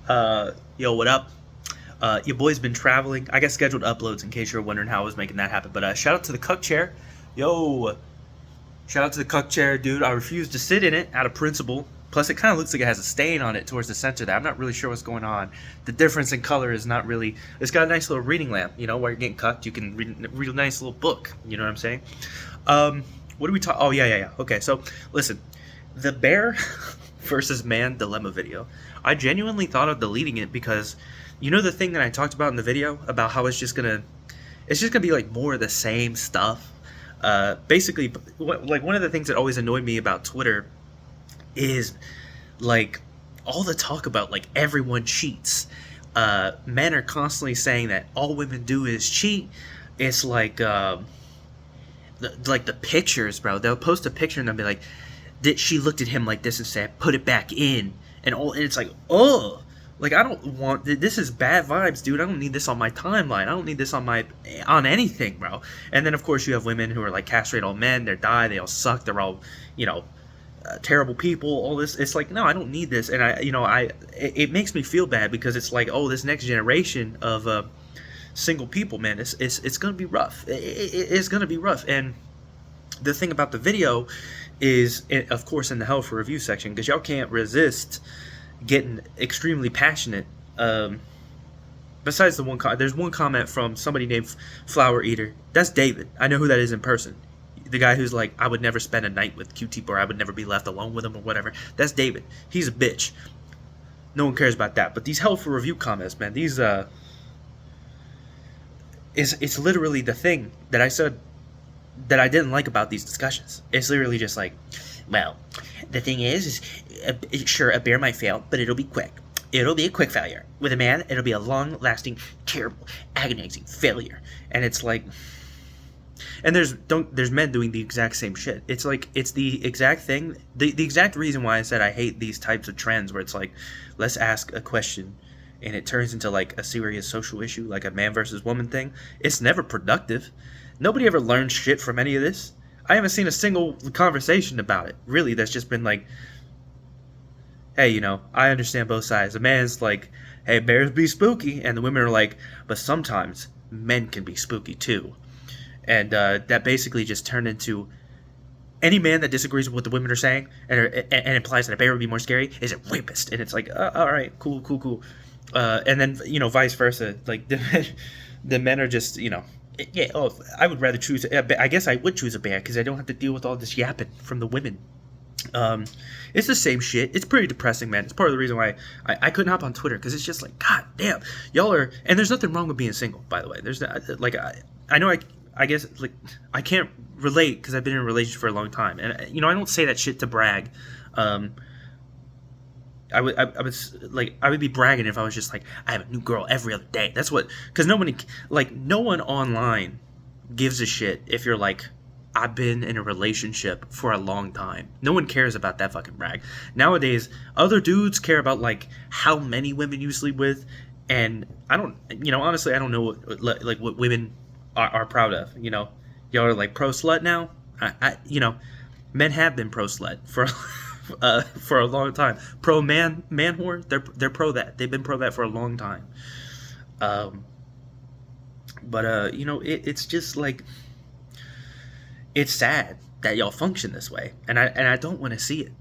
Yo, what up? Your boy's been traveling. I got scheduled uploads in case you're wondering how I was making that happen. But shout out to the Cuck Chair. Yo, shout out to the Cuck Chair, dude. I refuse to sit in it out of principle. Plus, it kind of looks like it has a stain on it towards the center there. I'm not really sure what's going on. The difference in color is not really. It's got a nice little reading lamp, while you're getting cucked. You can read a nice little book. You know what I'm saying? Um, what do we talk? Oh, yeah. Okay, so listen. The bear versus man dilemma video. I genuinely thought of deleting it because the thing that I talked about in the video about how it's just gonna be like more of the same stuff. Basically, like one of the things that always annoyed me about Twitter is like all the talk about like everyone cheats. Men are constantly saying that all women do is cheat. It's like the pictures, bro. They'll post a picture and they'll be like, that she looked at him like this and said, "Put it back in," and it's like, oh, like I don't want this. Is bad vibes, dude. I don't need this on my timeline. I don't need this on anything, bro. And then of course you have women who are like castrate all men. They die. They all suck. They're all, you know, terrible people. All this. It's like no, I don't need this. And it makes me feel bad because it's like, oh, this next generation of single people, man, it's gonna be rough. It's gonna be rough. And the thing about the video is, of course, in the hell for review section, because y'all can't resist getting extremely passionate. Besides the there's one comment from somebody named Flower Eater. That's David. I know who that is in person. The guy who's like, I would never spend a night with Q-Tip, or I would never be left alone with him, or whatever. That's David. He's a bitch. No one cares about that. But these hell for review comments, man, these it's literally the thing that I said that I didn't like about these discussions. It's literally just like, well, the thing is sure, a bear might fail, but it'll be quick. It'll be a quick failure. With a man, it'll be a long-lasting, terrible, agonizing failure. And it's like, and there's men doing the exact same shit. It's like it's the exact thing, the exact reason why I said I hate these types of trends where it's like, let's ask a question and it turns into like a serious social issue, like a man versus woman thing. It's never productive. Nobody ever learns shit from any of this. I haven't seen a single conversation about it, really, that's just been like, hey, I understand both sides. The man's like, hey, bears be spooky, and the women are like, but sometimes men can be spooky too. And that basically just turned into any man that disagrees with what the women are saying and implies that a bear would be more scary is a rapist. And it's like, all right, cool. And then, vice versa. Like, the men are just, yeah, oh, I would rather choose. I guess I would choose a bear because I don't have to deal with all this yapping from the women. It's the same shit. It's pretty depressing, man. It's part of the reason why I couldn't hop on Twitter because it's just like, god damn, y'all are. And there's nothing wrong with being single, by the way. There's not, like I know I guess like I can't relate because I've been in a relationship for a long time, and I don't say that shit to brag. I would be bragging if I was just like, I have a new girl every other day. That's what, because no one online gives a shit if you're like, I've been in a relationship for a long time. No one cares about that fucking brag. Nowadays, other dudes care about like how many women you sleep with, and I don't, honestly, I don't know what women are proud of. Y'all are like pro slut now. Men have been pro slut for a long time. Pro man whore, they're pro that. They've been pro that for a long time. But it's just like, it's sad that y'all function this way, and I don't want to see it.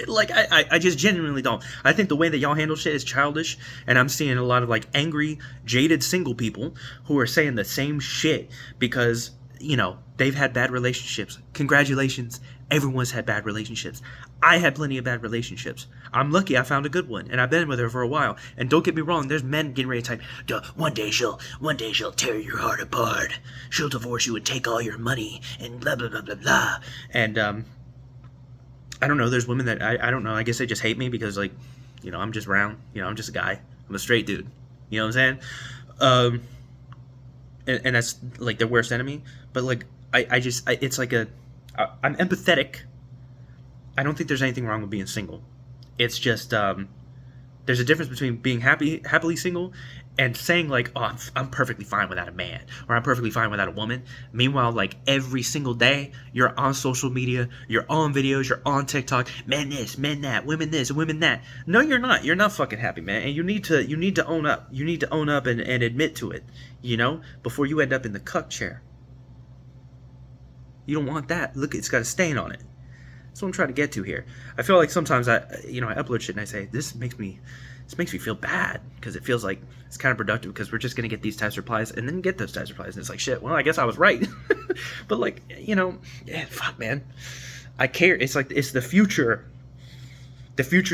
Like I just genuinely don't. I think the way that y'all handle shit is childish, and I'm seeing a lot of like angry, jaded single people who are saying the same shit because they've had bad relationships. Congratulations, everyone's had bad relationships. I had plenty of bad relationships. I'm lucky I found a good one, and I've been with her for a while. And don't get me wrong, there's men getting ready to type, one day she'll tear your heart apart. She'll divorce you and take all your money and blah blah blah blah blah. And I don't know. There's women that I don't know. I guess they just hate me because like, I'm just round. I'm just a guy. I'm a straight dude. You know what I'm saying? And that's like their worst enemy. But like, it's like I'm empathetic. I don't think there's anything wrong with being single. It's just There's a difference between being happily single and saying like, "Oh, I'm perfectly fine without a man," or "I'm perfectly fine without a woman." Meanwhile, like every single day, you're on social media, you're on videos, you're on TikTok, men this, men that, women this, women that. No, you're not. You're not fucking happy, man. And you need to own up. You need to own up and admit to it, before you end up in the cuck chair. You don't want that. Look, it's got a stain on it. That's what I'm trying to get to here. I feel like sometimes I upload shit and I say, this makes me feel bad, because it feels like it's kind of productive, because we're just gonna get these types of replies and then get those types of replies, and it's like, shit, well, I guess I was right. But like, fuck, man, I care. It's like, it's the future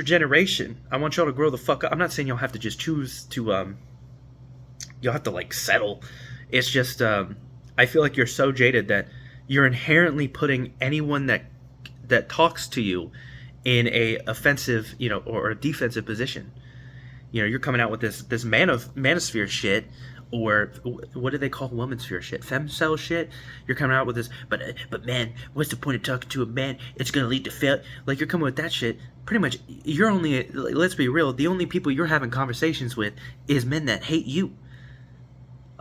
generation. I want y'all to grow the fuck up. I'm not saying y'all have to just choose to you'll have to like settle. It's just I feel like you're so jaded that you're inherently putting anyone that talks to you in a offensive, or a defensive position. You're coming out with this manosphere shit, or what do they call womansphere shit? Femcel shit. You're coming out with this, but man, what's the point of talking to a man? It's gonna lead to fail. Like, you're coming with that shit. Pretty much, you're only, let's be real, the only people you're having conversations with is men that hate you.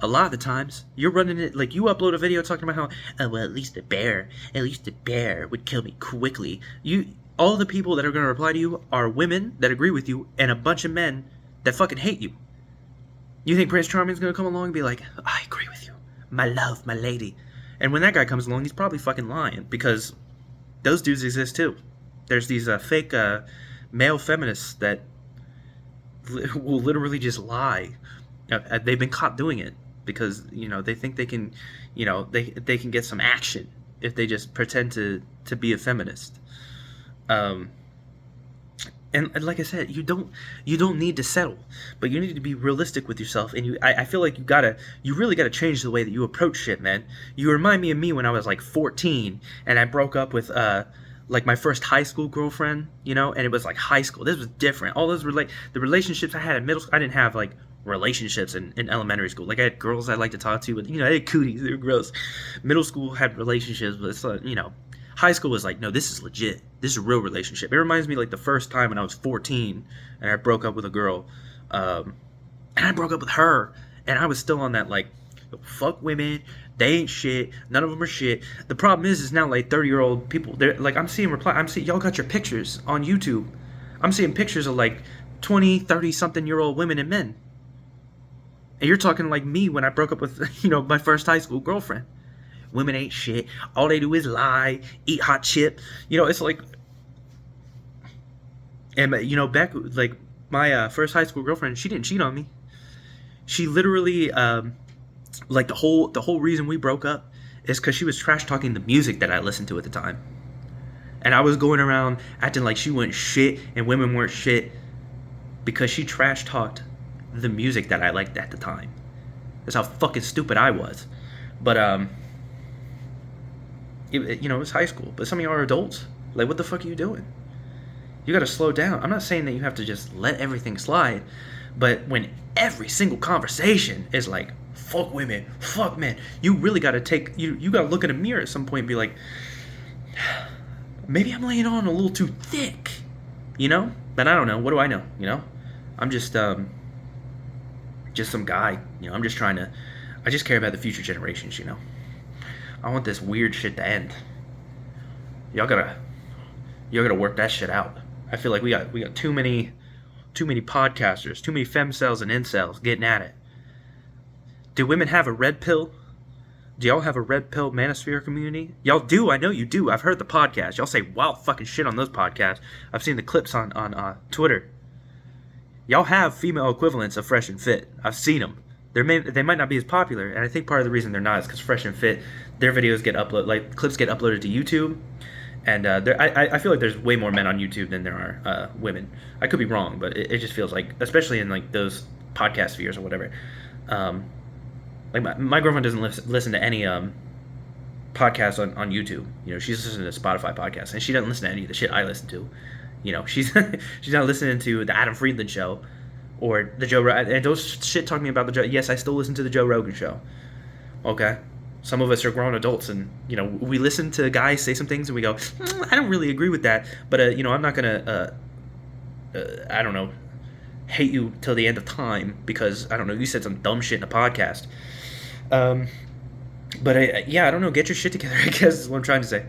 A lot of the times, you're running it, like, you upload a video talking about how, oh, well, at least a bear would kill me quickly. All the people that are going to reply to you are women that agree with you, and a bunch of men that fucking hate you. You think Prince Charming's going to come along and be like, I agree with you, my love, my lady. And when that guy comes along, he's probably fucking lying, because those dudes exist too. There's these fake male feminists that will literally just lie. They've been caught doing it, because they think they can, they can get some action if they just pretend to be a feminist. And like I said, you don't need to settle, but you need to be realistic with yourself. And I feel like you really gotta change the way that you approach shit, man. You remind me of me when I was like 14 and I broke up with like my first high school girlfriend, and it was like high school. This was different. All those the relationships I had in middle school, I didn't have like relationships in elementary school. Like, I had girls I liked to talk to, but I had cooties, they were gross. Middle school had relationships, but it's like, high school was like, no, this is legit. This is a real relationship. It reminds me like the first time when I was 14 and I broke up with a girl, and I broke up with her, and I was still on that like, fuck women, they ain't shit, none of them are shit. The problem is now like 30-year-old people, they're like, I'm seeing y'all got your pictures on YouTube. I'm seeing pictures of like 20, 30 something year old women and men. And you're talking like me when I broke up with, my first high school girlfriend. Women ain't shit. All they do is lie, eat hot chip. It's like, and back like my first high school girlfriend, she didn't cheat on me. She literally, like the whole reason we broke up is because she was trash talking the music that I listened to at the time, and I was going around acting like she wasn't shit and women weren't shit because she trash talked the music that I liked at the time. That's how fucking stupid I was. But it was high school. But some of y'all are adults. Like, what the fuck are you doing? You gotta slow down. I'm not saying that you have to just let everything slide, but when every single conversation is like, fuck women, fuck men, you really gotta you gotta look in a mirror at some point and be like, maybe I'm laying on a little too thick, But I don't know. What do I know? I'm just some guy. I'm just I just care about the future generations. I want this weird shit to end. Y'all gotta work that shit out. I feel like we got too many podcasters, too many femcels and incels getting at it. Do women have a red pill? Do y'all have a red pill manosphere community? Y'all do. I know you do. I've heard the podcast. Y'all say wild fucking shit on those podcasts. I've seen the clips on Twitter. Y'all have female equivalents of Fresh and Fit. I've seen them. They might not be as popular, and I think part of the reason they're not is because Fresh and Fit, their videos get uploaded, like clips get uploaded to YouTube, and I feel like there's way more men on YouTube than there are women. I could be wrong, but it just feels like, especially in like those podcast spheres or whatever. Like my girlfriend doesn't listen to any podcasts on YouTube. She's listening to Spotify podcasts, and she doesn't listen to any of the shit I listen to. She's she's not listening to the Adam Friedland show or the Joe Rogan. And don't shit talk me about the Joe. Yes, I still listen to the Joe Rogan show. Okay, some of us are grown adults, and we listen to guys say some things, and we go, I don't really agree with that, but I'm not gonna I don't know, hate you till the end of time because I don't know, you said some dumb shit in a podcast. But yeah, I don't know. Get your shit together, I guess is what I'm trying to say.